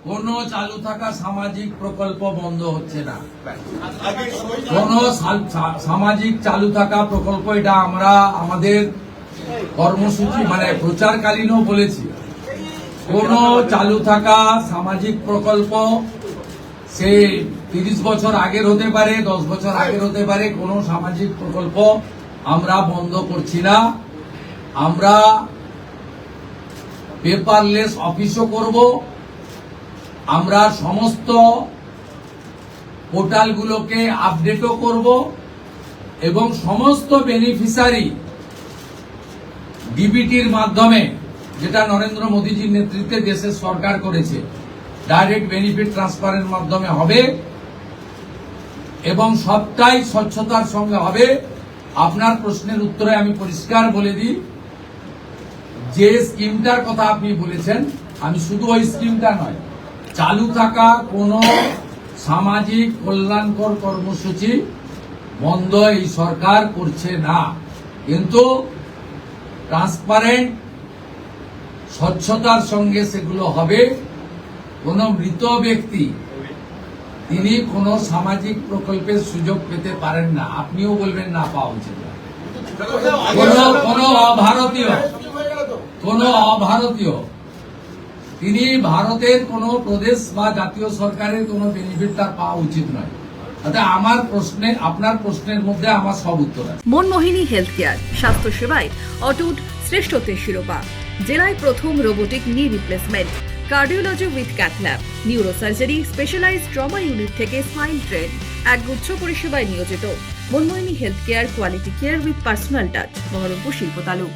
কোন চালু থাকা সামাজিক প্রকল্প বন্ধ হচ্ছে না। কোন সামাজিক চালু থাকা প্রকল্প, এটা আমরা আমাদের কর্মসূচি মানে প্রচারকালীনও বলেছি, কোন চালু থাকা সামাজিক প্রকল্প সে 30 বছর আগের হতে পারে, 10 বছর আগের হতে পারে, কোন সামাজিক প্রকল্প আমরা বন্ধ করছি না। আমরা পেপারলেস অফিসও করব, আমরা সমস্ত পোর্টালগুলোকে আপডেটও করব এবং সমস্ত বেনিফিশিয়ারি ডিবিটির মাধ্যমে, যেটা নরেন্দ্র মোদীজির নেতৃত্বে দেশের সরকার করেছে, ডাইরেক্ট বেনিফিট ট্রান্সফারের মাধ্যমে হবে এবং সবটাই স্বচ্ছতার সঙ্গে হবে। আপনার প্রশ্নের উত্তরে আমি পরিষ্কার বলে দিই, যে স্কিমটার কথা আপনি বলেছেন, আমি শুধু ওই স্কিমটা নয়, চালু থাকা কোন সামাজিক কল্যাণকর কর্মসূচি বন্ধ এই সরকার করছে না, কিন্তু ট্রান্সপারেন্ট স্বচ্ছতার সঙ্গে সেগুলো হবে। কোন মৃত ব্যক্তি তিনি কোন সামাজিক প্রকল্পের সুযোগ পেতে পারেন না, আপনিও বলবেন না পাওয়া উচিত। কোন অভারতীয় তিনি ভারতের কোন প্রদেশ বা জাতীয় সরকারের কোন বেনিফিট তার পাওয়া উচিত নয়। আমার প্রশ্নে, আপনার প্রশ্নের মধ্যে আমার সব উত্তর আছে। মনমোহিনী হেলথ কেয়ার, স্বাস্থ্য সেবায় অটুট শ্রেষ্ঠত্বের শিরোপা, জেলায় প্রথম robotic knee replacement, cardiology with cath lab, neurosurgery, specialised trauma unit থেকে স্মাইল ট্রেন, একগুচ্ছ পরিষেবায় নিয়োজিত। Manmohini health care, quality care with personal touch, Baharampur শিল্প তালুক।